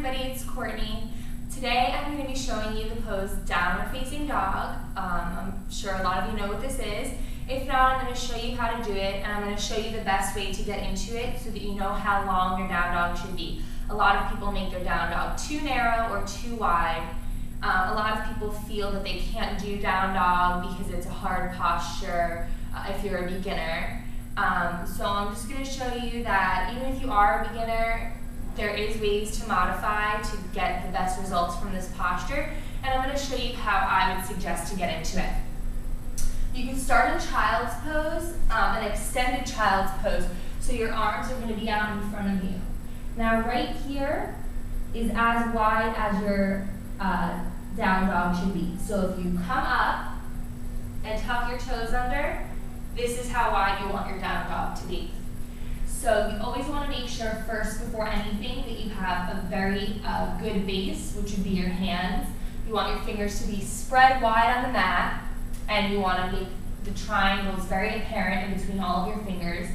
everybody, it's Courtney. Today I'm going to be showing you the pose downward facing dog. I'm sure a lot of you know what this is. If not, I'm going to show you how to do it, and I'm going to show you the best way to get into it so that you know how long your down dog should be. A lot of people make their down dog too narrow or too wide. A lot of people feel that they can't do down dog because it's a hard posture if you're a beginner. So I'm just going to show you that even if you are a beginner, there is ways to modify to get the best results from this posture, and I'm going to show you how I would suggest to get into it. You can start in child's pose, an extended child's pose, so your arms are going to be out in front of you. Now right here is as wide as your down dog should be. So if you come up and tuck your toes under, this is how wide you want your down dog to be. So you always want to make sure first, before anything, that you have a very good base, which would be your hands. You want your fingers to be spread wide on the mat, and you want to make the triangles very apparent in between all of your fingers.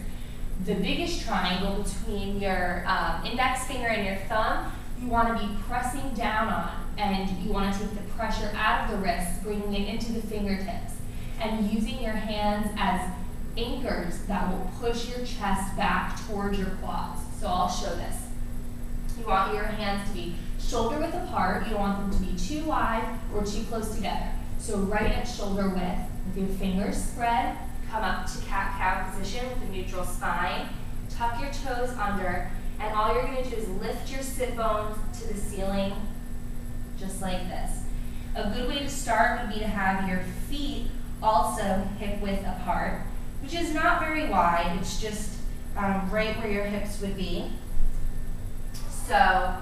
The biggest triangle between your index finger and your thumb, you want to be pressing down on, and you want to take the pressure out of the wrists, bringing it into the fingertips, and using your hands as anchors that will push your chest back towards your quads. So I'll show this. You want your hands to be shoulder width apart. You don't want them to be too wide or too close together. So right at shoulder width, with your fingers spread, come up to cat-cow position with a neutral spine. Tuck your toes under, and all you're going to do is lift your sit bones to the ceiling, just like this. A good way to start would be to have your feet also hip width apart, which is not very wide. It's just right where your hips would be. So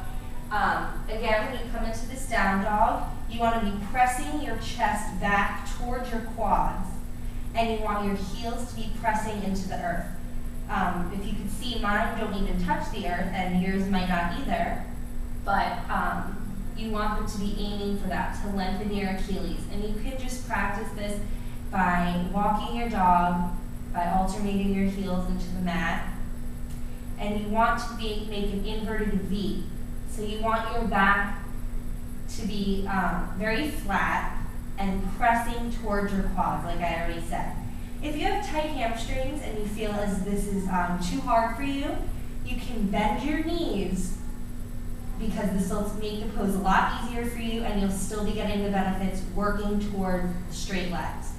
again, when you come into this down dog, you want to be pressing your chest back towards your quads, and you want your heels to be pressing into the earth. If you can see, mine don't even touch the earth, and yours might not either, but you want them to be aiming for that, to lengthen your Achilles. And you can just practice this by walking your dog, by alternating your heels into the mat. And you want to make an inverted V. So you want your back to be very flat and pressing towards your quads, like I already said. If you have tight hamstrings and you feel as this is too hard for you, you can bend your knees, because this will make the pose a lot easier for you, and you'll still be getting the benefits working toward straight legs.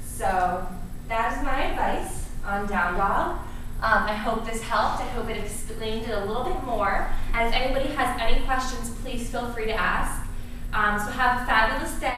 So that is my advice on down dog. I hope this helped. I hope it explained it a little bit more. And if anybody has any questions, please feel free to ask. So have a fabulous day.